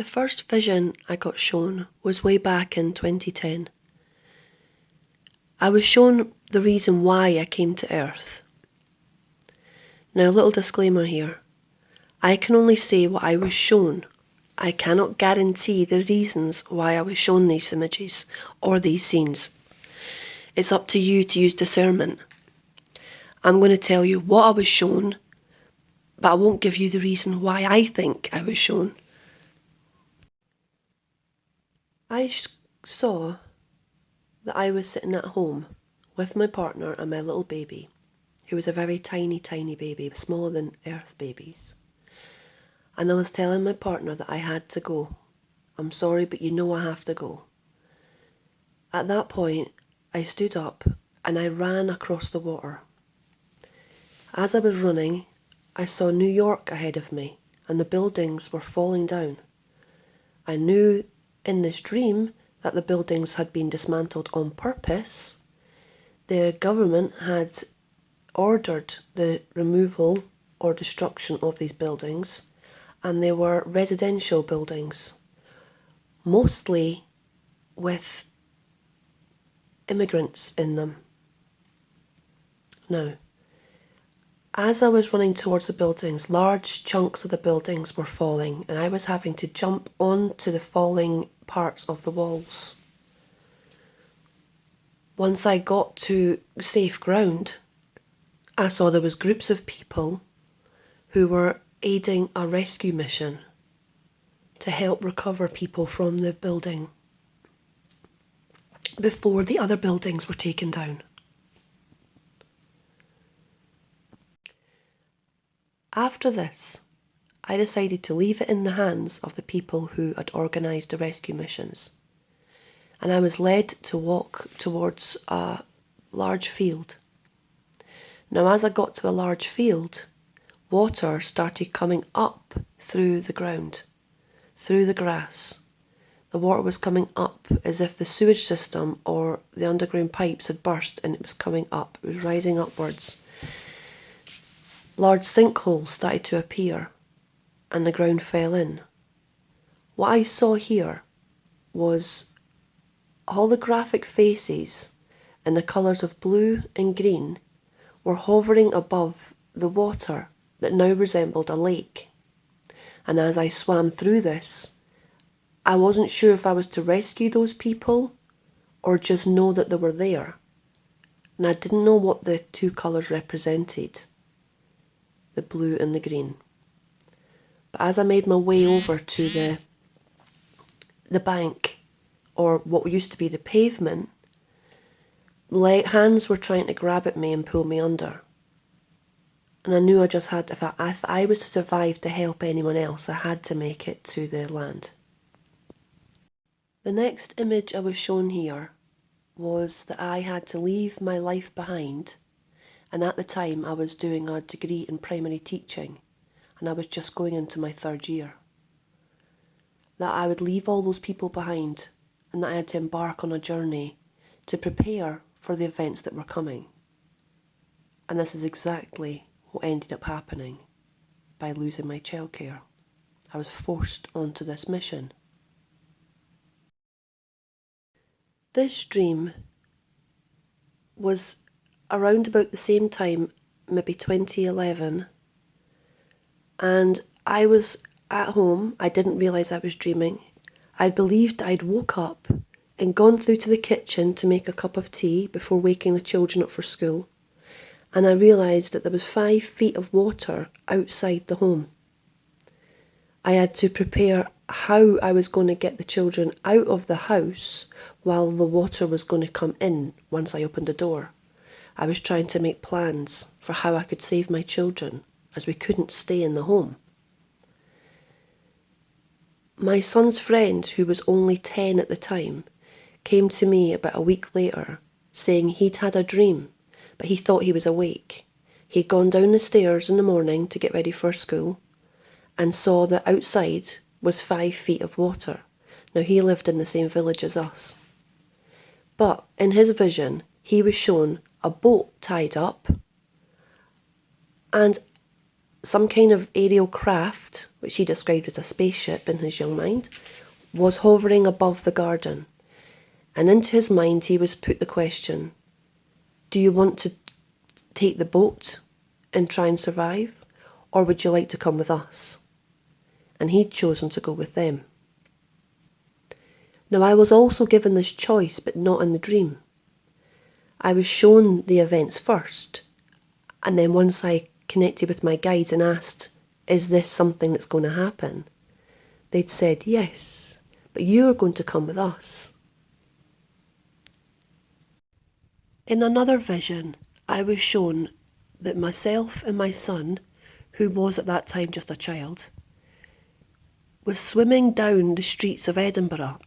first vision I got shown was way back in 2010. I was shown the reason why I came to Earth. Now, a little disclaimer here. I can only say what I was shown. I cannot guarantee the reasons why I was shown these images or these scenes. It's up to you to use discernment. I'm going to tell you what I was shown, but I won't give you the reason why I think I was shown. I saw that I was sitting at home with my partner and my little baby, who was a very tiny, tiny baby, smaller than Earth babies. And I was telling my partner that I had to go. I'm sorry, but you know I have to go. At that point, I stood up and I ran across the water. As I was running, I saw New York ahead of me and the buildings were falling down. I knew in this dream that the buildings had been dismantled on purpose. The government had ordered the removal or destruction of these buildings, and they were residential buildings, mostly with immigrants in them. Now, as I was running towards the buildings, large chunks of the buildings were falling, and I was having to jump onto the falling parts of the walls. Once I got to safe ground, I saw there was groups of people who were aiding a rescue mission to help recover people from the building before the other buildings were taken down. After this, I decided to leave it in the hands of the people who had organised the rescue missions, and I was led to walk towards a large field. Now, as I got to the large field, water started coming up through the ground, through the grass. The water was coming up as if the sewage system or the underground pipes had burst, and it was coming up. It was rising upwards. Large sinkholes started to appear and the ground fell in. What I saw here was holographic faces in the colours of blue and green were hovering above the water that now resembled a lake. And as I swam through this, I wasn't sure if I was to rescue those people or just know that they were there. And I didn't know what the two colours represented, the blue and the green. But as I made my way over to the bank, or what used to be the pavement, hands were trying to grab at me and pull me under. And I knew I just had, if I was to survive to help anyone else, I had to make it to the land. The next image I was shown here was that I had to leave my life behind, and at the time I was doing a degree in primary teaching and I was just going into my third year. That I would leave all those people behind and that I had to embark on a journey to prepare for the events that were coming. And this is exactly what ended up happening by losing my childcare. I was forced onto this mission. This dream was around about the same time, maybe 2011, and I was at home. I didn't realise I was dreaming. I believed I'd woke up and gone through to the kitchen to make a cup of tea before waking the children up for school, and I realised that there was 5 feet of water outside the home. I had to prepare how I was going to get the children out of the house while the water was going to come in once I opened the door. I was trying to make plans for how I could save my children, as we couldn't stay in the home. My son's friend, who was only 10 at the time, came to me about a week later saying he'd had a dream, but he thought he was awake. He'd gone down the stairs in the morning to get ready for school and saw that outside was 5 feet of water. Now, he lived in the same village as us. But in his vision, he was shown a boat tied up, and some kind of aerial craft, which he described as a spaceship in his young mind, was hovering above the garden. And into his mind he was put the question, do you want to take the boat and try and survive, or would you like to come with us? And he'd chosen to go with them. Now I was also given this choice, but not in the dream. I was shown the events first, and then once I connected with my guides and asked, is this something that's going to happen? They'd said, yes, but you are going to come with us. In another vision, I was shown that myself and my son, who was at that time just a child, was swimming down the streets of Edinburgh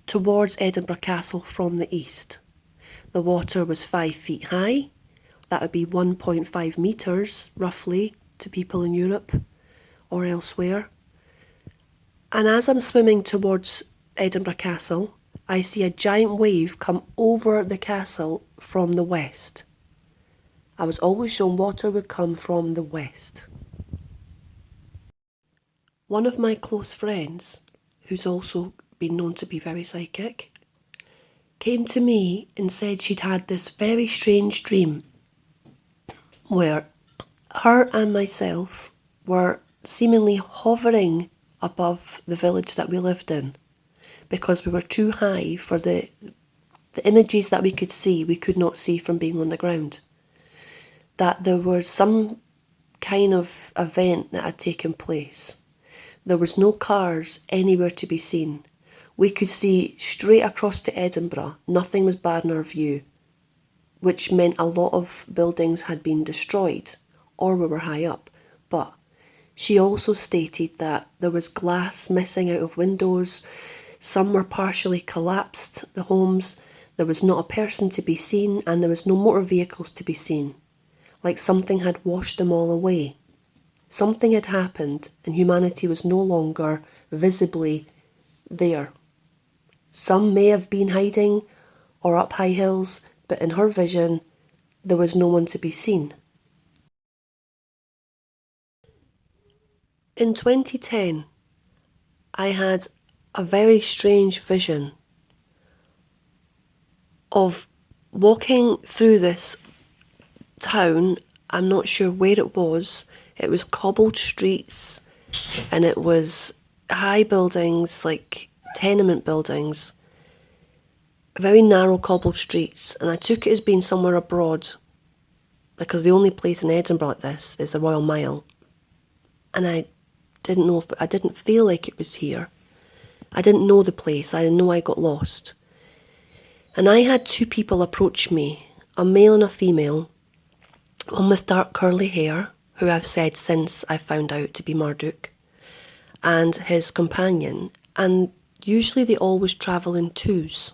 towards Edinburgh Castle from the east. The water was 5 feet high. That would be 1.5 metres, roughly, to people in Europe or elsewhere. And as I'm swimming towards Edinburgh Castle, I see a giant wave come over the castle from the west. I was always shown water would come from the west. One of my close friends, who's also been known to be very psychic, came to me and said she'd had this very strange dream where her and myself were seemingly hovering above the village that we lived in because we were too high for the images that we could not see from being on the ground. That there was some kind of event that had taken place. There was no cars anywhere to be seen. We could see straight across to Edinburgh. Nothing was bad in our view, which meant a lot of buildings had been destroyed or we were high up. But she also stated that there was glass missing out of windows. Some were partially collapsed, the homes. There was not a person to be seen and there was no motor vehicles to be seen. Like something had washed them all away. Something had happened and humanity was no longer visibly there. Some may have been hiding or up high hills, but in her vision, there was no one to be seen. In 2010, I had a very strange vision of walking through this town. I'm not sure where it was. It was cobbled streets and it was high buildings, like tenement buildings, very narrow cobbled streets, and I took it as being somewhere abroad because the only place in Edinburgh like this is the Royal Mile, and I didn't feel like it was here. I didn't know the place. I know I got lost. And I had two people approach me, a male and a female, one with dark curly hair, who I've said since I found out to be Marduk, and his companion, and usually they always travel in twos.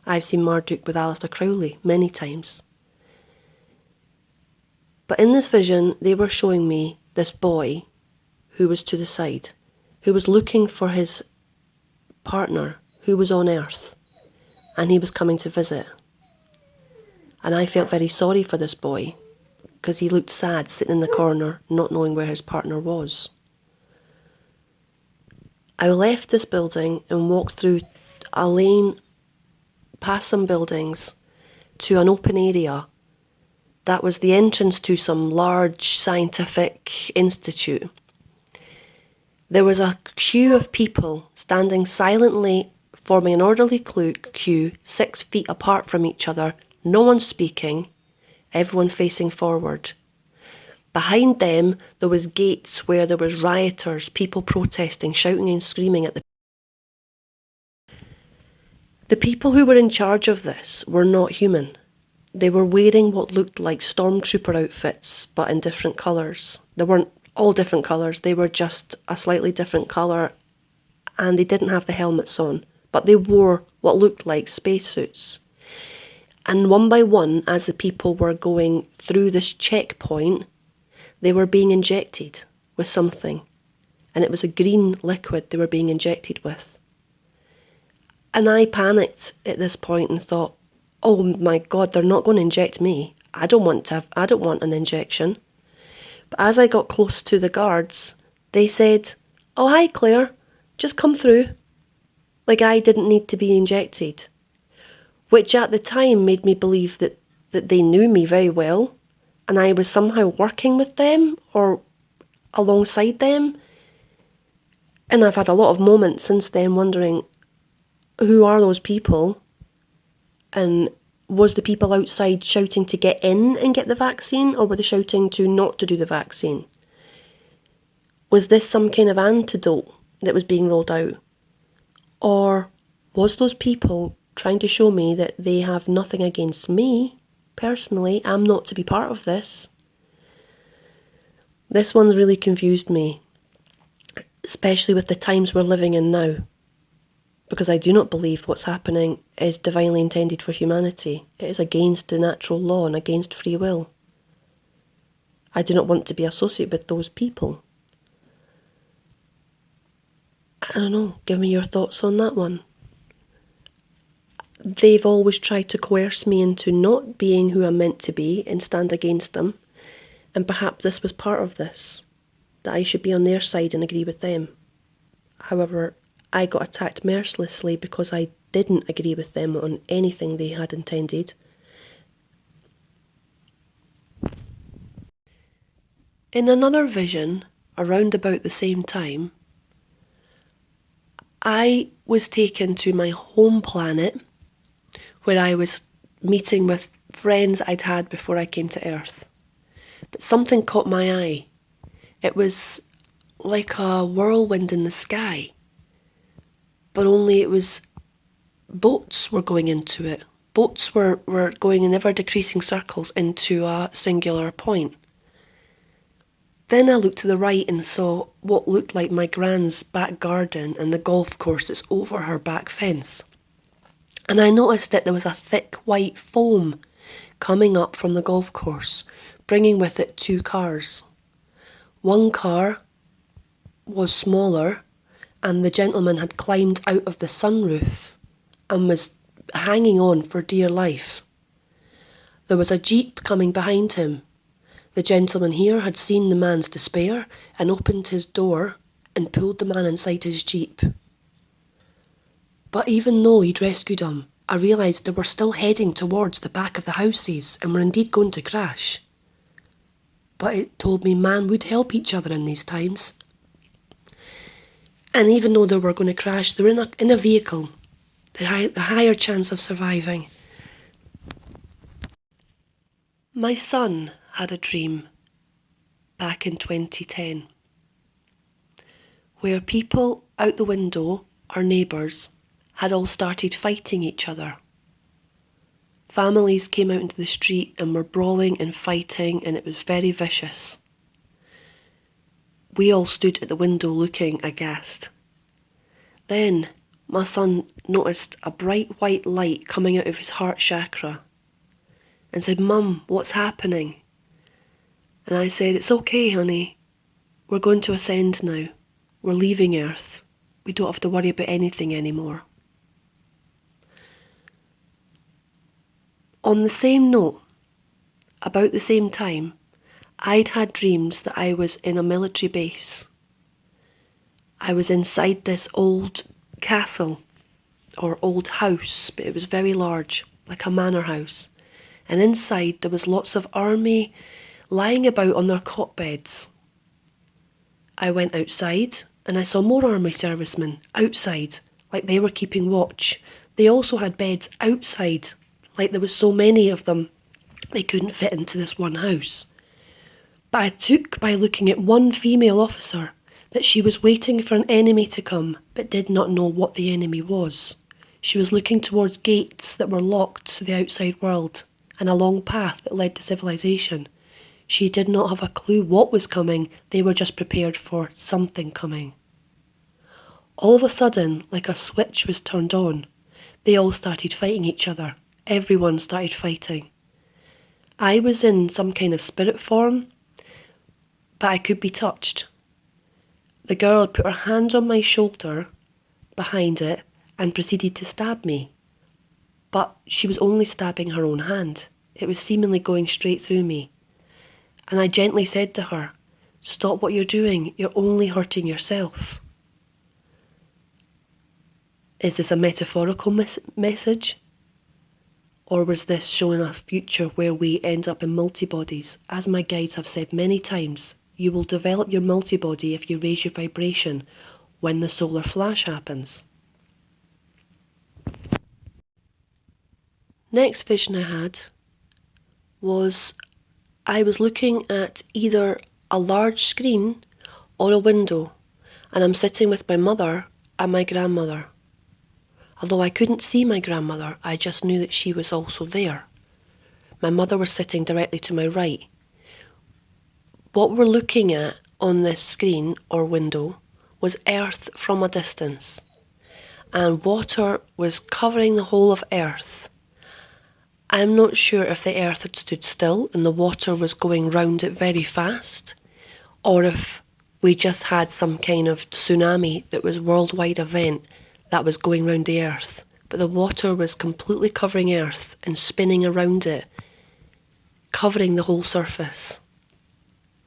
I've seen Marduk with Alistair Crowley many times. But in this vision, they were showing me this boy who was to the side, who was looking for his partner who was on Earth, and he was coming to visit. And I felt very sorry for this boy, because he looked sad sitting in the corner, not knowing where his partner was. I left this building and walked through a lane past some buildings to an open area that was the entrance to some large scientific institute. There was a queue of people standing silently, forming an orderly queue 6 feet apart from each other, no one speaking, everyone facing forward. Behind them, there was gates where there was rioters, people protesting, shouting and screaming at the people who were in charge of this were not human. They were wearing what looked like stormtrooper outfits, but in different colours. They weren't all different colours, they were just a slightly different colour, and they didn't have the helmets on, but they wore what looked like spacesuits. And one by one, as the people were going through this checkpoint, they were being injected with something, and it was a green liquid they were being injected with. And I panicked at this point and thought, oh my God, they're not going to inject me. I don't want an injection. But as I got close to the guards, they said, "Oh, hi Claire, just come through." Like I didn't need to be injected. Which at the time made me believe that they knew me very well and I was somehow working with them or alongside them. And I've had a lot of moments since then wondering, who are those people? And was the people outside shouting to get in and get the vaccine, or were they shouting to not to do the vaccine? Was this some kind of antidote that was being rolled out? Or was those people trying to show me that they have nothing against me? Personally, I'm not to be part of this. This one's really confused me, especially with the times we're living in now, because I do not believe what's happening is divinely intended for humanity. It is against the natural law and against free will. I do not want to be associated with those people. I don't know, give me your thoughts on that one. They've always tried to coerce me into not being who I'm meant to be and stand against them, and perhaps this was part of this, that I should be on their side and agree with them. However, I got attacked mercilessly because I didn't agree with them on anything they had intended. In another vision, around about the same time, I was taken to my home planet where I was meeting with friends I'd had before I came to Earth. But something caught my eye. It was like a whirlwind in the sky, but only it was boats were going into it. Boats were going in ever decreasing circles into a singular point. Then I looked to the right and saw what looked like my gran's back garden and the golf course that's over her back fence. And I noticed that there was a thick white foam coming up from the golf course, bringing with it two cars. One car was smaller, and the gentleman had climbed out of the sunroof and was hanging on for dear life. There was a jeep coming behind him. The gentleman here had seen the man's despair and opened his door and pulled the man inside his jeep. But even though he'd rescued him, I realised they were still heading towards the back of the houses and were indeed going to crash. But it told me man would help each other in these times. And even though they were going to crash, they were in a vehicle, the higher chance of surviving. My son had a dream back in 2010 where people out the window, our neighbours, had all started fighting each other. Families came out into the street and were brawling and fighting, and it was very vicious. We all stood at the window looking aghast. Then my son noticed a bright white light coming out of his heart chakra and said, "Mum, what's happening?" And I said, "It's okay, honey. We're going to ascend now. We're leaving Earth. We don't have to worry about anything anymore." On the same note, about the same time, I'd had dreams that I was in a military base. I was inside this old castle, or old house, but it was very large, like a manor house. And inside there was lots of army lying about on their cot beds. I went outside and I saw more army servicemen outside, like they were keeping watch. They also had beds outside, like there was so many of them they couldn't fit into this one house. But I took by looking at one female officer that she was waiting for an enemy to come, but did not know what the enemy was. She was looking towards gates that were locked to the outside world and a long path that led to civilization. She did not have a clue what was coming, they were just prepared for something coming. All of a sudden, like a switch was turned on, they all started fighting each other. Everyone started fighting. I was in some kind of spirit form, but I could be touched. The girl had put her hand on my shoulder, behind it, and proceeded to stab me. But she was only stabbing her own hand. It was seemingly going straight through me. And I gently said to her, Stop what you're doing. You're only hurting yourself. Is this a metaphorical message? Or was this showing a future where we end up in multibodies? As my guides have said many times, you will develop your multibody if you raise your vibration when the solar flash happens. Next vision I had was I was looking at either a large screen or a window, and I'm sitting with my mother and my grandmother. Although I couldn't see my grandmother, I just knew that she was also there. My mother was sitting directly to my right. What we're looking at on this screen or window was Earth from a distance, and water was covering the whole of Earth. I'm not sure if the Earth had stood still and the water was going round it very fast, or if we just had some kind of tsunami that was a worldwide event that was going round the Earth. But the water was completely covering Earth and spinning around it, covering the whole surface,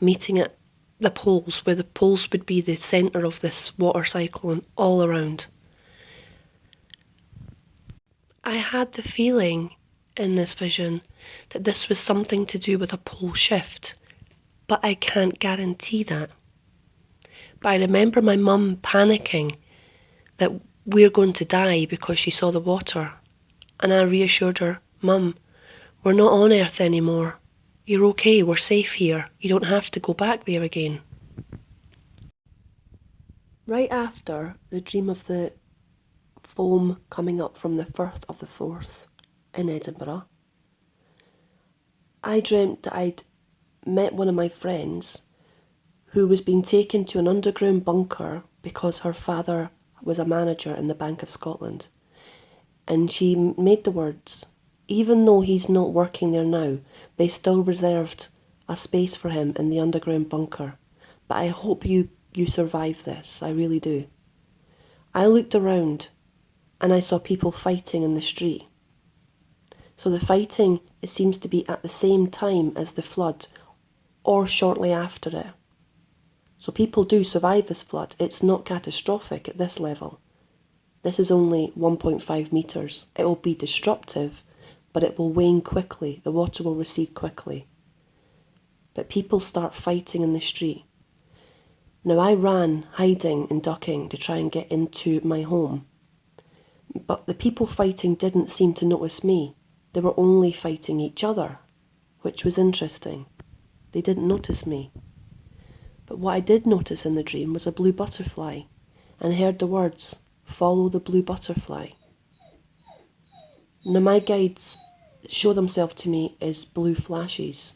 meeting at the poles, where the poles would be the centre of this water cyclone all around. I had the feeling in this vision that this was something to do with a pole shift, but I can't guarantee that. But I remember my mum panicking that we're going to die because she saw the water, and I reassured her, Mum, we're not on Earth anymore. You're okay, we're safe here. You don't have to go back there again. Right after the dream of the foam coming up from the firth of the Forth in Edinburgh, I dreamt that I'd met one of my friends who was being taken to an underground bunker because her father was a manager in the Bank of Scotland. And she made the words, even though he's not working there now, they still reserved a space for him in the underground bunker. But I hope you survive this, I really do. I looked around and I saw people fighting in the street. So the fighting, it seems to be at the same time as the flood or shortly after it. So people do survive this flood. It's not catastrophic at this level. This is only 1.5 metres. It will be disruptive, but it will wane quickly. The water will recede quickly. But people start fighting in the street. Now I ran, hiding and ducking to try and get into my home. But the people fighting didn't seem to notice me. They were only fighting each other, which was interesting. They didn't notice me. But what I did notice in the dream was a blue butterfly, and heard the words, follow the blue butterfly. Now my guides show themselves to me as blue flashes,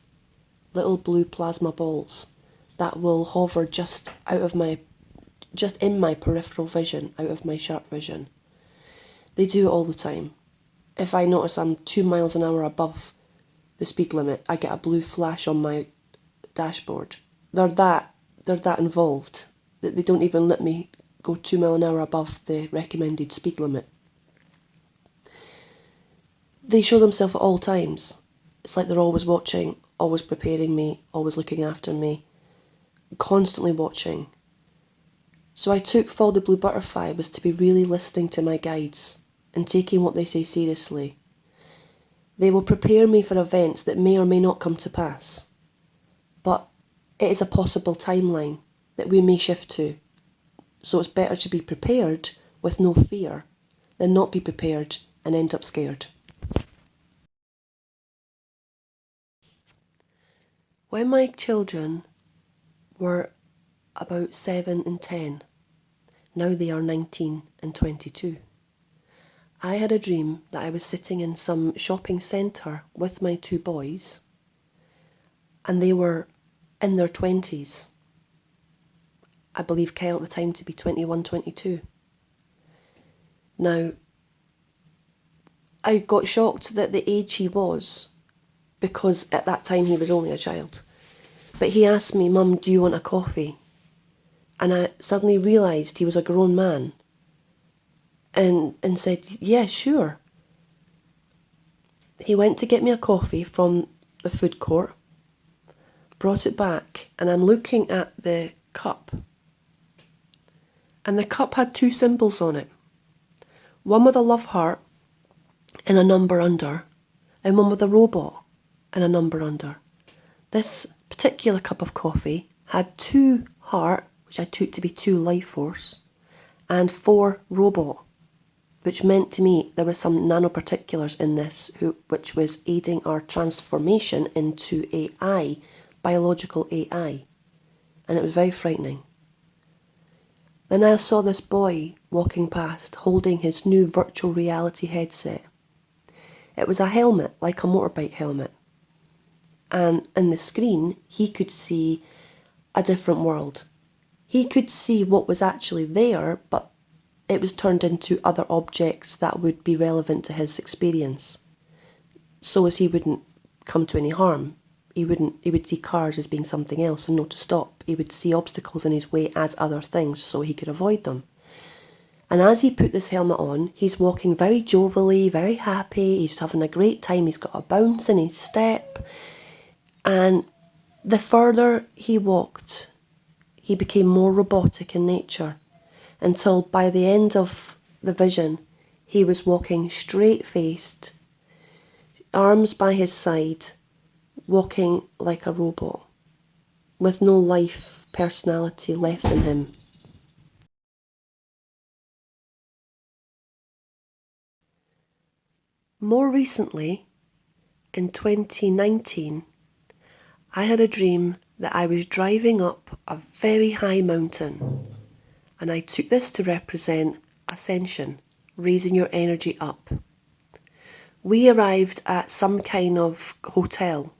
little blue plasma balls that will hover just in my peripheral vision, out of my sharp vision. They do it all the time. If I notice I'm 2 miles an hour above the speed limit, I get a blue flash on my dashboard. They're that involved that they don't even let me go 2 miles an hour above the recommended speed limit. They show themselves at all times. It's like they're always watching, always preparing me, always looking after me, constantly watching. So I took Follow the Blue Butterfly was to be really listening to my guides and taking what they say seriously. They will prepare me for events that may or may not come to pass, but it is a possible timeline that we may shift to. So it's better to be prepared with no fear than not be prepared and end up scared. When my children were about 7 and 10, now they are 19 and 22, I had a dream that I was sitting in some shopping centre with my 2 boys, and they were in their 20s. I believe Kyle at the time to be 21, 22. Now, I got shocked at the age he was, because at that time he was only a child. But he asked me, Mum, do you want a coffee? And I suddenly realised he was a grown man and said, yeah, sure. He went to get me a coffee from the food court, brought it back, and I'm looking at the cup. And the cup had two symbols on it. One with a love heart and a number under, and one with a robot and a number under. This particular cup of coffee had 2 heart, which I took to be 2 life force, and 4 robot, which meant to me there was some nanoparticulars in this which was aiding our transformation into AI, biological AI. And it was very frightening. Then I saw this boy walking past, holding his new virtual reality headset. It was a helmet, like a motorbike helmet. And in the screen, he could see a different world. He could see what was actually there, but it was turned into other objects that would be relevant to his experience. So as he wouldn't come to any harm. He would see cars as being something else and know to stop. He would see obstacles in his way as other things so he could avoid them. And as he put this helmet on, he's walking very jovially, very happy. He's having a great time. He's got a bounce in his step. And the further he walked, he became more robotic in nature, until by the end of the vision, he was walking straight-faced, arms by his side, walking like a robot, with no life, personality left in him. More recently, in 2019, I had a dream that I was driving up a very high mountain, and I took this to represent Ascension, raising your energy up. We arrived at some kind of hotel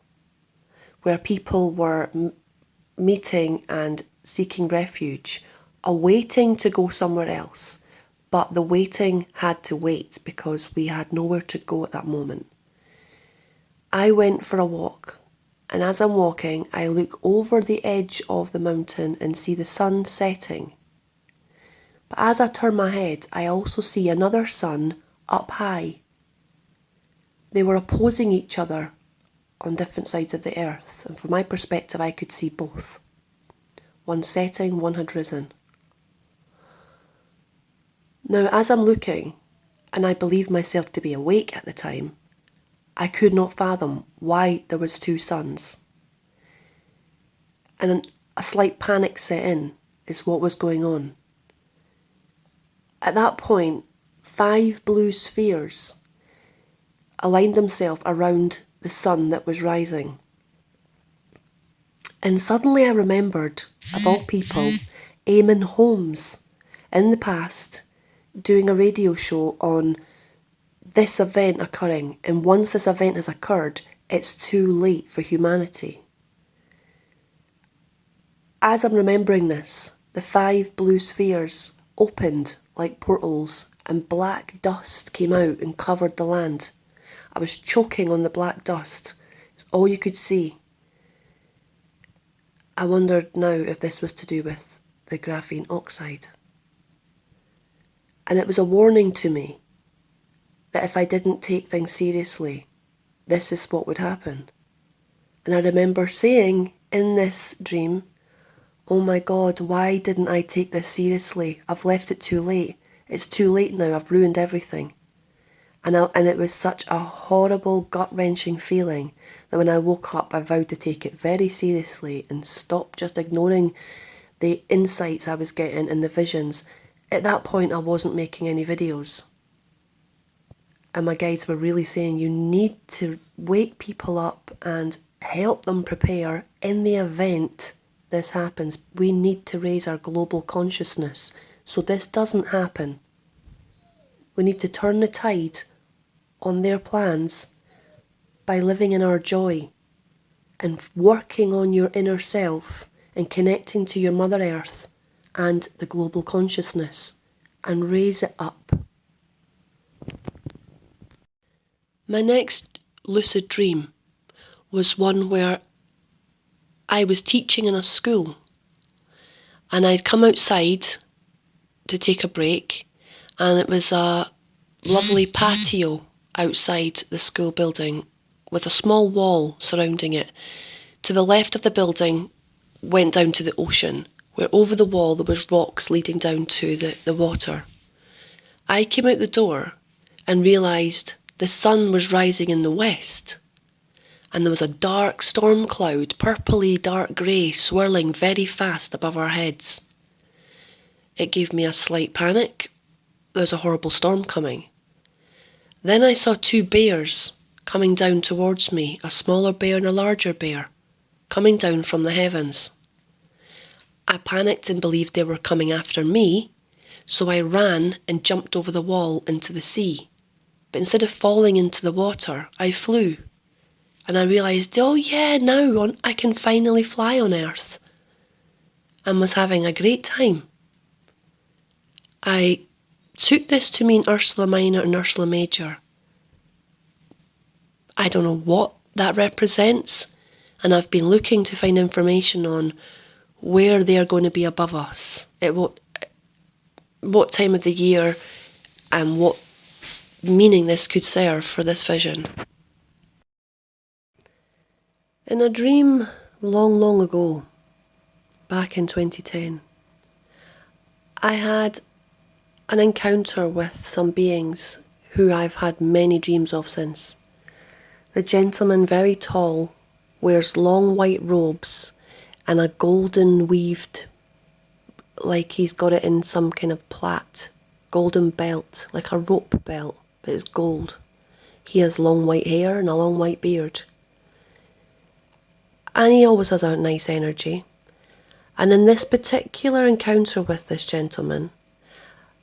where people were meeting and seeking refuge, awaiting to go somewhere else, but the waiting had to wait because we had nowhere to go at that moment. I went for a walk, and as I'm walking, I look over the edge of the mountain and see the sun setting. But as I turn my head, I also see another sun up high. They were opposing each other on different sides of the earth, and from my perspective I could see both. One setting, one had risen. Now as I'm looking, and I believed myself to be awake at the time, I could not fathom why there was 2 suns. And a slight panic set in is what was going on. At that point, 5 blue spheres aligned themselves around the sun that was rising. And suddenly I remembered, of all people, Eamon Holmes in the past doing a radio show on this event occurring, and once this event has occurred, it's too late for humanity. As I'm remembering this, the 5 blue spheres opened like portals and black dust came out and covered the land. I was choking on the black dust. It's all you could see. I wondered now if this was to do with the graphene oxide. And it was a warning to me that if I didn't take things seriously, this is what would happen. And I remember saying in this dream, oh my God, why didn't I take this seriously? I've left it too late. It's too late now. I've ruined everything. And it was such a horrible, gut-wrenching feeling that when I woke up, I vowed to take it very seriously and stop just ignoring the insights I was getting and the visions. At that point, I wasn't making any videos. And my guides were really saying, you need to wake people up and help them prepare in the event this happens. We need to raise our global consciousness so this doesn't happen. We need to turn the tide on their plans by living in our joy and working on your inner self and connecting to your Mother Earth and the global consciousness and raise it up. My next lucid dream was one where I was teaching in a school and I'd come outside to take a break, and it was a lovely patio outside the school building with a small wall surrounding it to the left of the building went down to the ocean, where over the wall there was rocks leading down to the water. I came out the door and realised the sun was rising in the west, and there was a dark storm cloud, purpley dark grey, swirling very fast above our heads. It gave me a slight panic. There's a horrible storm coming. Then I saw two bears coming down towards me, a smaller bear and a larger bear, coming down from the heavens. I panicked and believed they were coming after me, so I ran and jumped over the wall into the sea. But instead of falling into the water, I flew. And I realised, oh yeah, now I can finally fly on Earth. And was having a great time. I took this to mean Ursula Minor and Ursula Major. I don't know what that represents, and I've been looking to find information on where they are going to be above us, at what time of the year, and what meaning this could serve for this vision. In a dream long, long ago, back in 2010, I had an encounter with some beings who I've had many dreams of since. The gentleman, very tall, wears long white robes and a golden weaved, like he's got it in some kind of plait, golden belt, like a rope belt, but it's gold. He has long white hair and a long white beard. And he always has a nice energy. And in this particular encounter with this gentleman,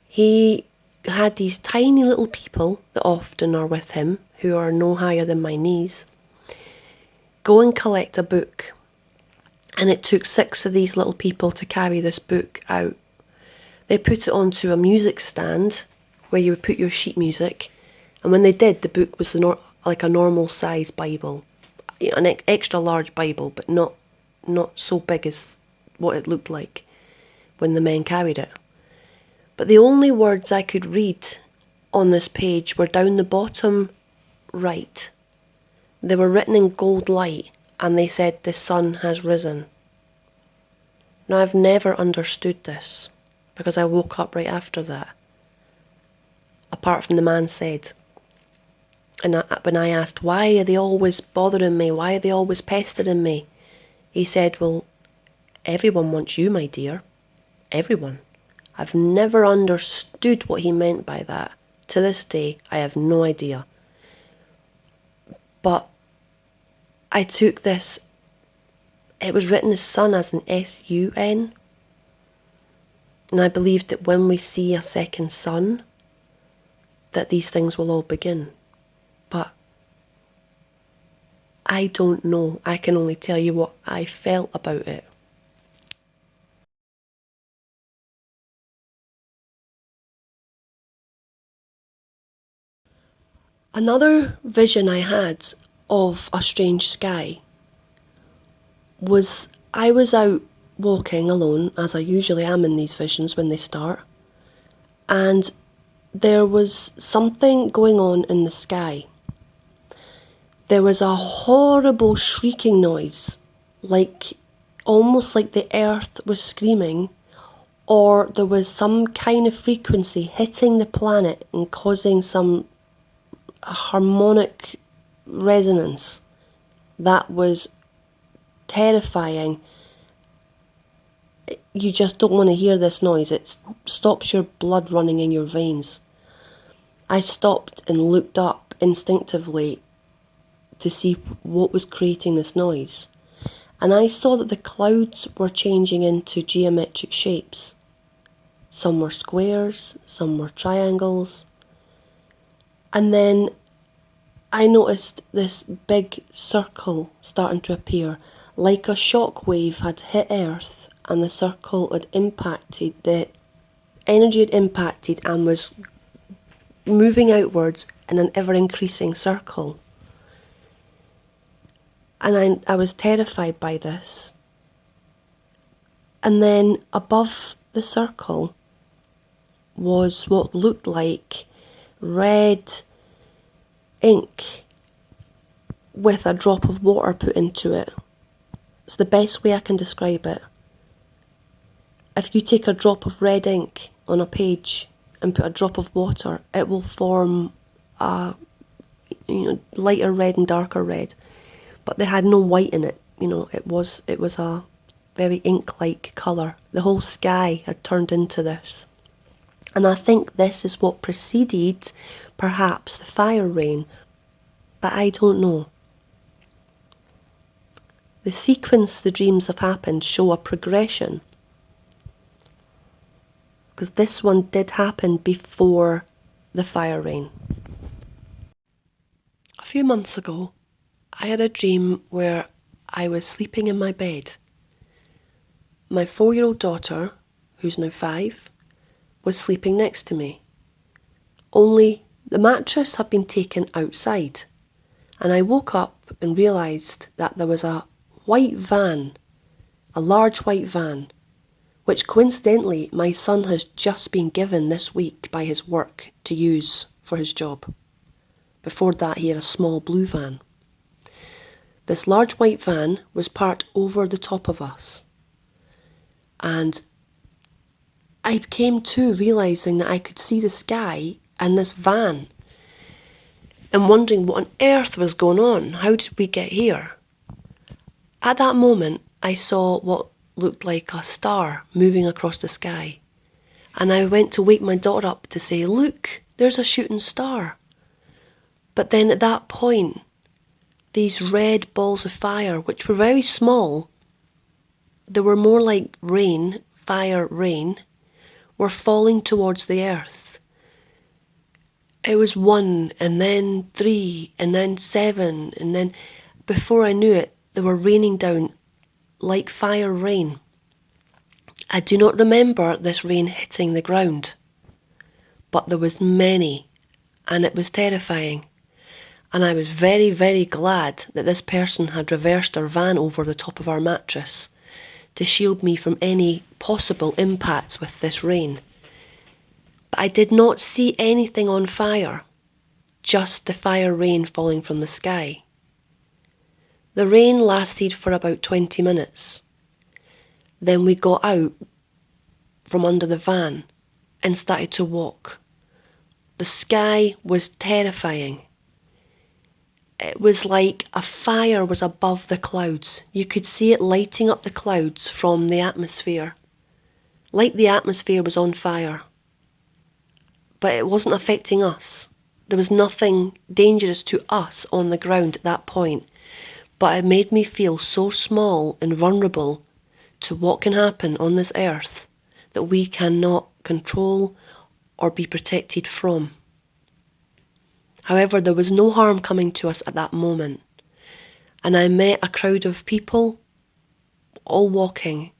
he had these tiny little people that often are with him, who are no higher than my knees, go and collect a book. And it took 6 of these little people to carry this book out. They put it onto a music stand where you would put your sheet music. And when they did, the book was like a normal size Bible. An extra large Bible, but not so big as what it looked like when the men carried it. But the only words I could read on this page were down the bottom right. They were written in gold light, and they said, "The sun has risen." Now, I've never understood this, because I woke up right after that. Apart from the man said. And when I asked, why are they always bothering me? Why are they always pestering me? He said, well, everyone wants you, my dear. Everyone. I've never understood what he meant by that. To this day, I have no idea. But I took this, it was written as sun as an S-U-N. And I believe that when we see a second sun, that these things will all begin. But I don't know. I can only tell you what I felt about it. Another vision I had of a strange sky was I was out walking alone, as I usually am in these visions when they start, and there was something going on in the sky. There was a horrible shrieking noise, almost like the earth was screaming, or there was some kind of frequency hitting the planet and causing some harmonic resonance that was terrifying. You just don't want to hear this noise. It stops your blood running in your veins. I stopped and looked up instinctively to see what was creating this noise. And I saw that the clouds were changing into geometric shapes. Some were squares, some were triangles. And then I noticed this big circle starting to appear, like a shock wave had hit Earth and the circle had impacted, the energy had impacted and was moving outwards in an ever-increasing circle. And I was terrified by this. And then above the circle was what looked like red ink with a drop of water put into it. It's the best way I can describe it. If you take a drop of red ink on a page and put a drop of water, it will form a lighter red and darker red. But they had no white in it. It was a very ink-like colour. The whole sky had turned into this. And I think this is what preceded, perhaps, the fire rain, but I don't know. The sequence the dreams have happened show a progression, because this one did happen before the fire rain. A few months ago, I had a dream where I was sleeping in my bed. My 4-year-old daughter, who's now 5, was sleeping next to me. Only the mattress had been taken outside, and I woke up and realised that there was a white van, a large white van, which coincidentally my son has just been given this week by his work to use for his job. Before that he had a small blue van. This large white van was parked over the top of us, and I came to realising that I could see the sky and this van and wondering what on earth was going on. How did we get here? At that moment, I saw what looked like a star moving across the sky, and I went to wake my daughter up to say, "Look, there's a shooting star." But then at that point, these red balls of fire, which were very small, they were more like rain, fire rain, were falling towards the earth. It was 1, and then 3, and then 7, and then before I knew it, they were raining down like fire rain. I do not remember this rain hitting the ground, but there was many, and it was terrifying. And I was very, very glad that this person had reversed our van over the top of our mattress to shield me from any possible impacts with this rain. But I did not see anything on fire, just the fire rain falling from the sky. The rain lasted for about 20 minutes. Then we got out from under the van and started to walk. The sky was terrifying. It was like a fire was above the clouds. You could see it lighting up the clouds from the atmosphere, like the atmosphere was on fire. But it wasn't affecting us. There was nothing dangerous to us on the ground at that point. But it made me feel so small and vulnerable to what can happen on this earth that we cannot control or be protected from. However, there was no harm coming to us at that moment, and I met a crowd of people all walking,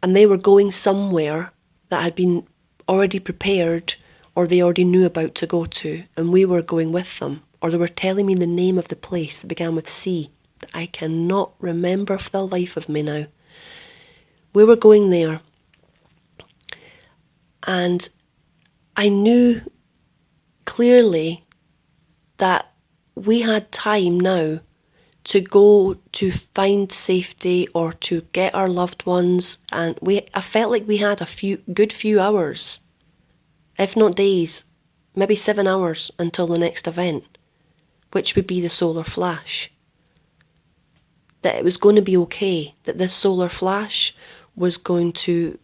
and they were going somewhere that had been already prepared or they already knew about to go to, and we were going with them, or they were telling me the name of the place that began with C that I cannot remember for the life of me now. We were going there, and I knew clearly that we had time now to go to find safety or to get our loved ones, and I felt like we had a good few hours, if not days, maybe 7 hours until the next event, which would be the solar flash. That it was going to be okay, that this solar flash was going to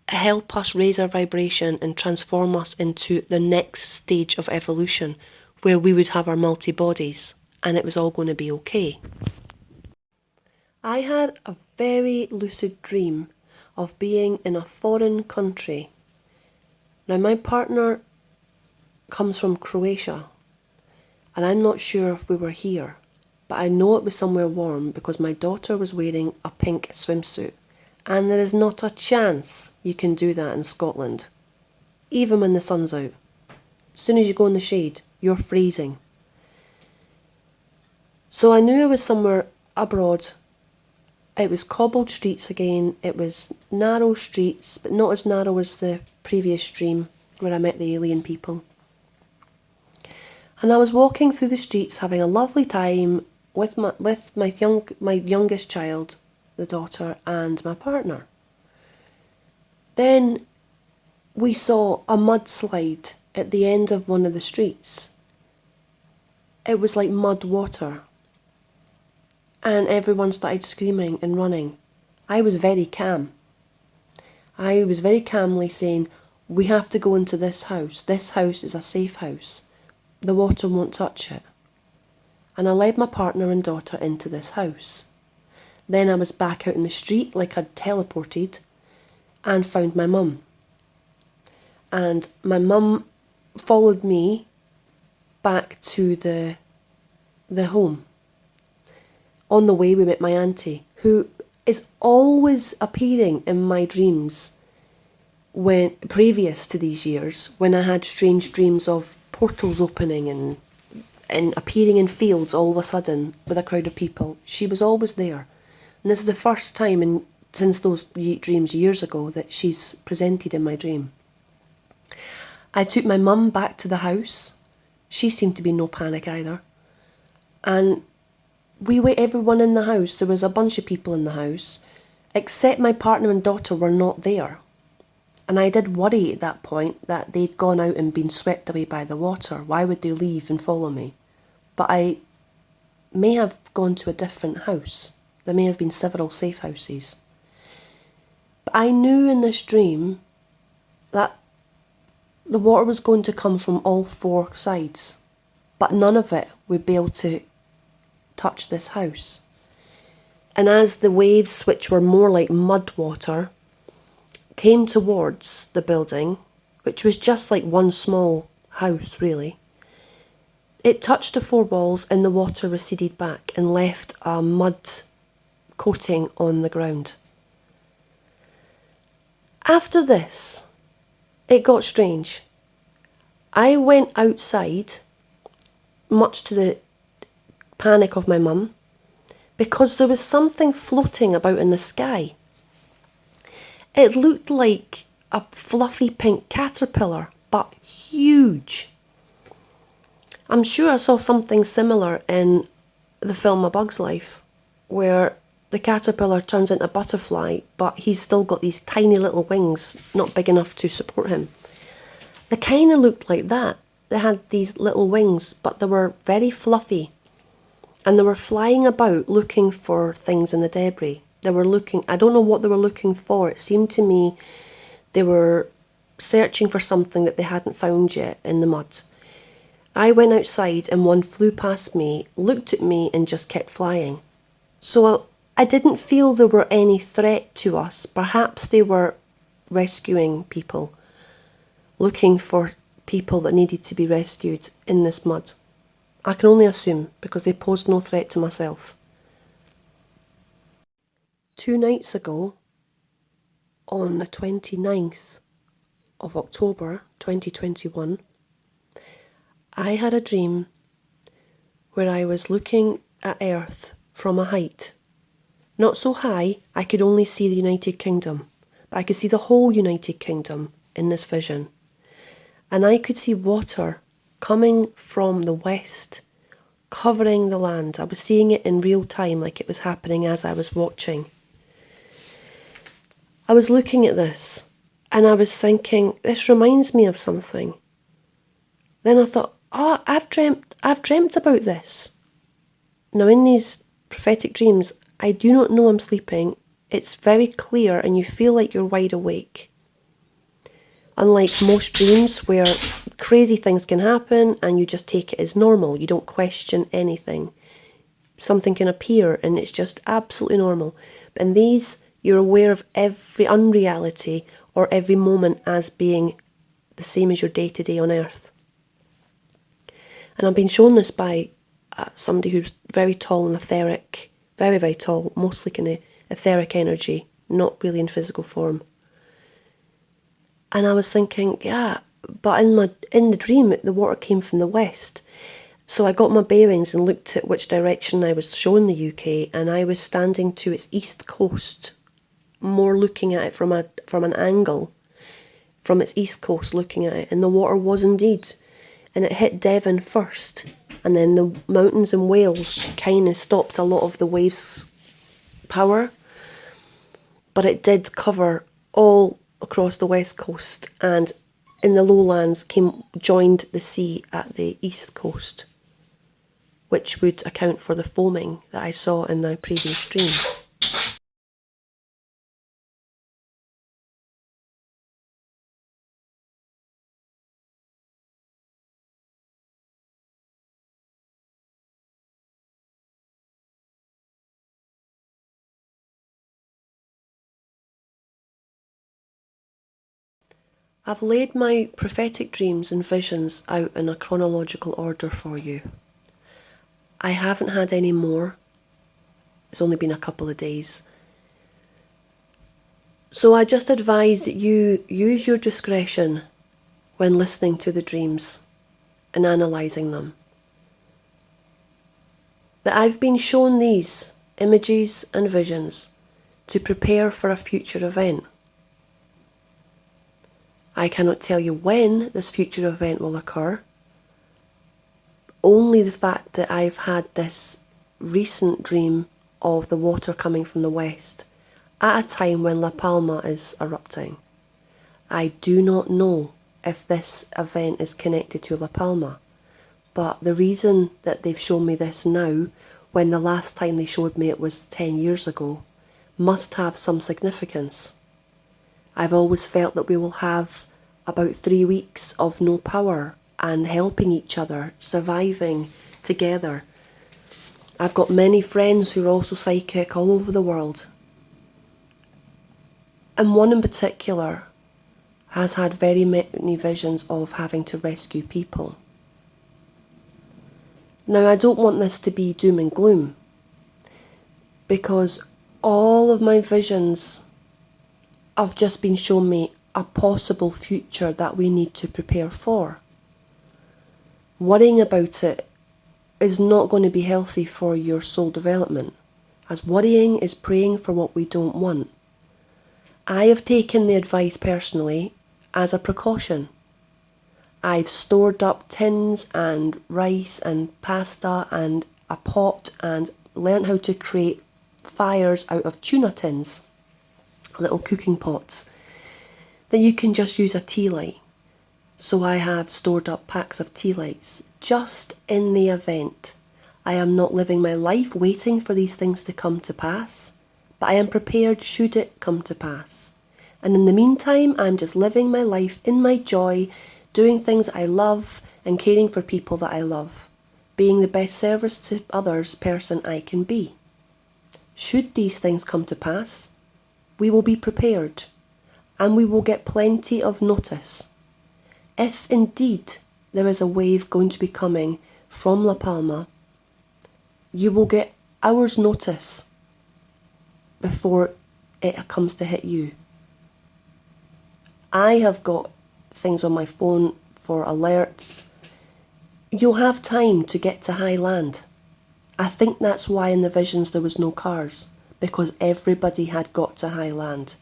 help us raise our vibration and transform us into the next stage of evolution, where we would have our multi-bodies, and it was all going to be okay. I had a very lucid dream of being in a foreign country. Now, my partner comes from Croatia, and I'm not sure if we were here, but I know it was somewhere warm because my daughter was wearing a pink swimsuit. And there is not a chance you can do that in Scotland, even when the sun's out. As soon as you go in the shade, you're freezing. So I knew I was somewhere abroad. It was cobbled streets again. It was narrow streets, but not as narrow as the previous dream where I met the alien people. And I was walking through the streets having a lovely time, with my youngest child, the daughter, and my partner. Then we saw a mudslide at the end of one of the streets. It was like mud water. And everyone started screaming and running. I was very calm. I was very calmly saying, we have to go into this house. This house is a safe house. The water won't touch it. And I led my partner and daughter into this house. Then I was back out in the street like I'd teleported and found my mum. And my mum followed me back to the home. On the way we met my auntie, who is always appearing in my dreams when previous to these years, when I had strange dreams of portals opening and appearing in fields all of a sudden with a crowd of people. She was always there. And this is the first time since those dreams years ago that she's presented in my dream. I took my mum back to the house. She seemed to be no panic either. And everyone in the house, there was a bunch of people in the house, except my partner and daughter were not there. And I did worry at that point that they'd gone out and been swept away by the water. Why would they leave and follow me? But I may have gone to a different house. There may have been several safe houses. But I knew in this dream that the water was going to come from all four sides, but none of it would be able to touch this house. And as the waves, which were more like mud water, came towards the building, which was just like one small house really, it touched the four walls and the water receded back and left a mud coating on the ground. After this, it got strange. I went outside, much to the panic of my mum, because there was something floating about in the sky. It looked like a fluffy pink caterpillar, but huge. I'm sure I saw something similar in the film A Bug's Life, where the caterpillar turns into a butterfly, but he's still got these tiny little wings, not big enough to support him. They kind of looked like that. They had these little wings, but they were very fluffy. And they were flying about looking for things in the debris. They were looking, I don't know what they were looking for. It seemed to me they were searching for something that they hadn't found yet in the mud. I went outside and one flew past me, looked at me and just kept flying. So I didn't feel there were any threat to us. Perhaps they were rescuing people, looking for people that needed to be rescued in this mud. I can only assume, because they posed no threat to myself. 2 nights ago, on the 29th of October 2021, I had a dream where I was looking at Earth from a height. Not so high, I could only see the United Kingdom, but I could see the whole United Kingdom in this vision. And I could see water coming from the west, covering the land. I was seeing it in real time, like it was happening as I was watching. I was looking at this and I was thinking, this reminds me of something. Then I thought, I've dreamt about this. Now in these prophetic dreams, I do not know I'm sleeping. It's very clear and you feel like you're wide awake. Unlike most dreams where crazy things can happen and you just take it as normal. You don't question anything. Something can appear and it's just absolutely normal. But in these, you're aware of every unreality or every moment as being the same as your day-to-day on Earth. And I've been shown this by somebody who's very tall and etheric, very, very tall, mostly kind of etheric energy, not really in physical form. And I was thinking, yeah, but in the dream, the water came from the west. So I got my bearings and looked at which direction I was shown the UK, and I was standing to its east coast, more looking at it from an angle, from its east coast looking at it, and the water was indeed. And it hit Devon first, And then the mountains in Wales kind of stopped a lot of the waves' power. But it did cover all across the west coast, and in the lowlands joined the sea at the east coast, which would account for the foaming that I saw in the previous dream. I've laid my prophetic dreams and visions out in a chronological order for you. I haven't had any more. It's only been a couple of days. So I just advise that you use your discretion when listening to the dreams and analysing them. That I've been shown these images and visions to prepare for a future event. I cannot tell you when this future event will occur. Only the fact that I've had this recent dream of the water coming from the west at a time when La Palma is erupting. I do not know if this event is connected to La Palma, but the reason that they've shown me this now, when the last time they showed me it was 10 years ago, must have some significance. I've always felt that we will have about 3 weeks of no power and helping each other, surviving together. I've got many friends who are also psychic all over the world. And one in particular has had very many visions of having to rescue people. Now, I don't want this to be doom and gloom, because all of my visions have just been shown me a possible future that we need to prepare for. Worrying about it is not going to be healthy for your soul development, as worrying is praying for what we don't want. I have taken the advice personally as a precaution. I've stored up tins and rice and pasta and a pot and learnt how to create fires out of tuna tins, little cooking pots, that you can just use a tea light. So I have stored up packs of tea lights just in the event. I am not living my life waiting for these things to come to pass, but I am prepared should it come to pass. And in the meantime, I'm just living my life in my joy, doing things I love and caring for people that I love, being the best service to others person I can be. Should these things come to pass, we will be prepared and we will get plenty of notice. If indeed there is a wave going to be coming from La Palma, you will get hours' notice before it comes to hit you. I have got things on my phone for alerts. You'll have time to get to high land. I think that's why in the visions there was no cars, because everybody had got to high land.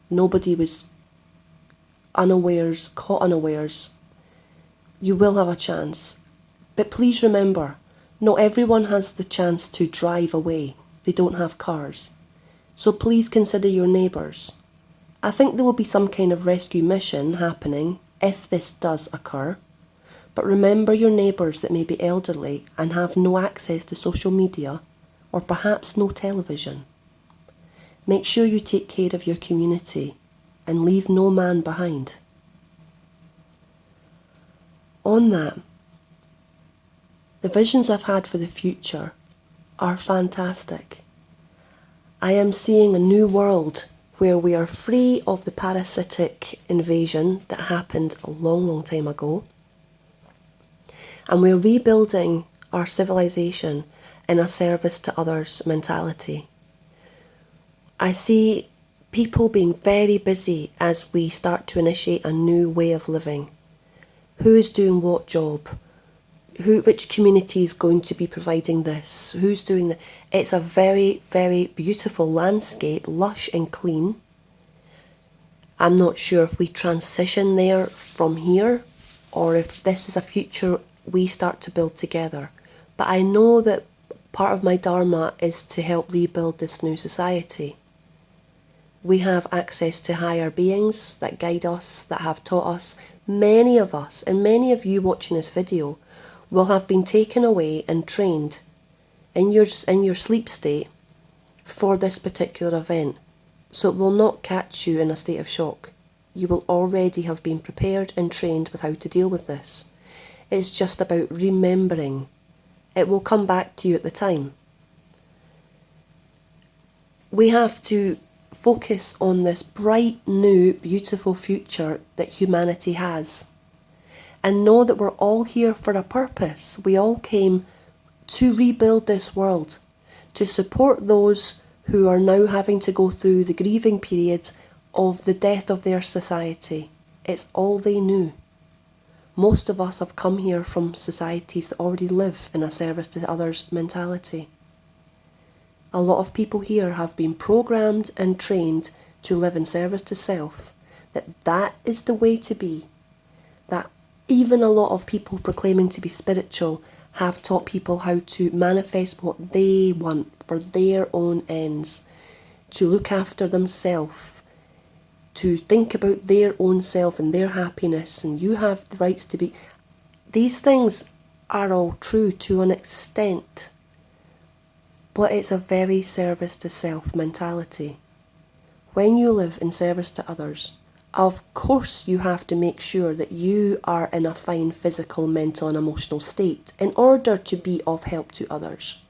Nobody was caught unawares. You will have a chance. But please remember, not everyone has the chance to drive away. They don't have cars. So please consider your neighbours. I think there will be some kind of rescue mission happening if this does occur. But remember your neighbours that may be elderly and have no access to social media or perhaps no television. Make sure you take care of your community and leave no man behind. On that, the visions I've had for the future are fantastic. I am seeing a new world where we are free of the parasitic invasion that happened a long, long time ago. And we're rebuilding our civilization in a service to others mentality. I see people being very busy as we start to initiate a new way of living. Who's doing what job? Which community is going to be providing this? Who's doing that? It's a very, very beautiful landscape, lush and clean. I'm not sure if we transition there from here or if this is a future we start to build together. But I know that part of my dharma is to help rebuild this new society. We have access to higher beings that guide us, that have taught us. Many of us, and many of you watching this video, will have been taken away and trained in your sleep state for this particular event. So it will not catch you in a state of shock. You will already have been prepared and trained with how to deal with this. It's just about remembering. It will come back to you at the time. We have to focus on this bright, new, beautiful future that humanity has. And know that we're all here for a purpose. We all came to rebuild this world, to support those who are now having to go through the grieving periods of the death of their society. It's all they knew. Most of us have come here from societies that already live in a service to others mentality. A lot of people here have been programmed and trained to live in service to self, that is the way to be. That even a lot of people proclaiming to be spiritual have taught people how to manifest what they want for their own ends, to look after themselves, to think about their own self and their happiness, and you have the rights to be. These things are all true to an extent, but it's a very service to self mentality. When you live in service to others, of course you have to make sure that you are in a fine physical, mental and emotional state in order to be of help to others.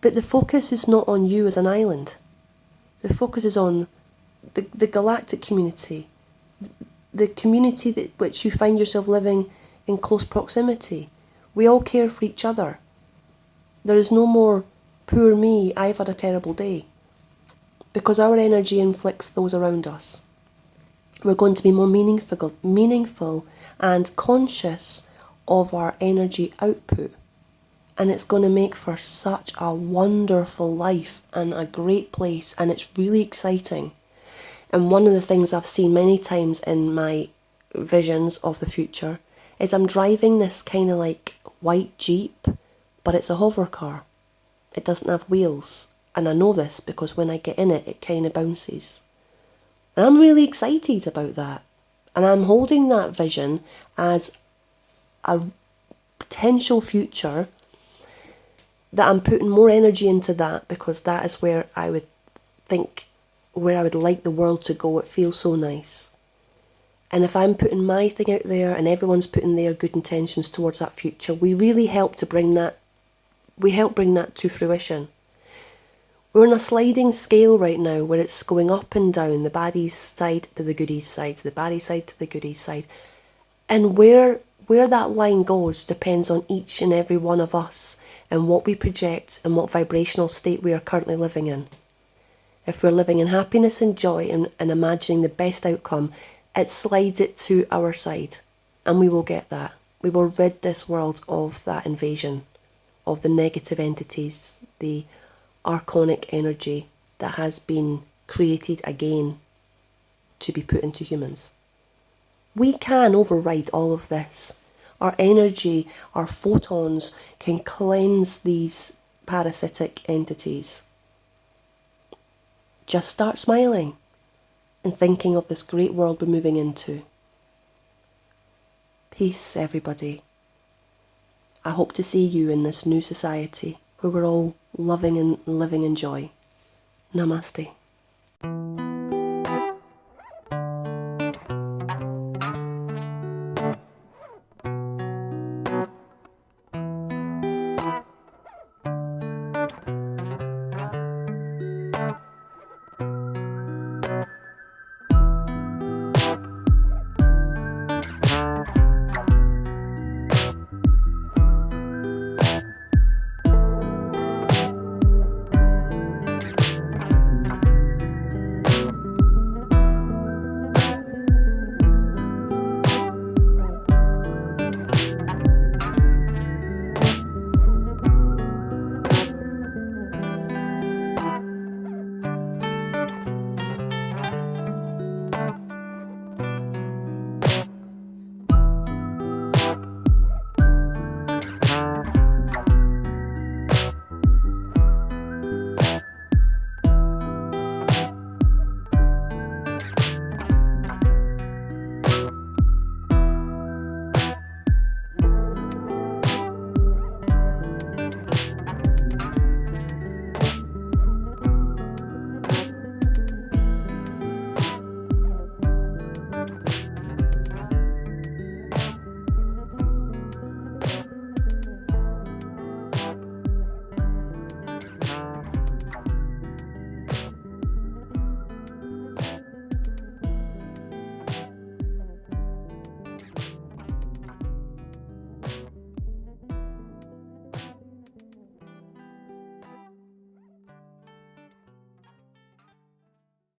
But the focus is not on you as an island. The focus is on the galactic community, the community that which you find yourself living in close proximity. We all care for each other. There is no more poor me, I've had a terrible day, because our energy inflicts those around us. We're going to be more meaningful and conscious of our energy output. And it's going to make for such a wonderful life and a great place. And it's really exciting. And one of the things I've seen many times in my visions of the future is I'm driving this kind of like white Jeep, but it's a hover car. It doesn't have wheels. And I know this because when I get in it, it kind of bounces. And I'm really excited about that. And I'm holding that vision as a potential future that I'm putting more energy into that, because that is where I would think, where I would like the world to go. It feels so nice. And if I'm putting my thing out there and everyone's putting their good intentions towards that future, we really help to bring that, we help bring that to fruition. We're on a sliding scale right now where it's going up and down, the baddies side to the goodies side, to the baddie side to the goodies side. And where that line goes depends on each and every one of us and what we project and what vibrational state we are currently living in. If we're living in happiness and joy and imagining the best outcome, it slides it to our side. And we will get that. We will rid this world of that invasion, of the negative entities, the archonic energy that has been created again to be put into humans. We can override all of this. Our energy, our photons can cleanse these parasitic entities. Just start smiling and thinking of this great world we're moving into. Peace, everybody. I hope to see you in this new society where we're all loving and living in joy. Namaste.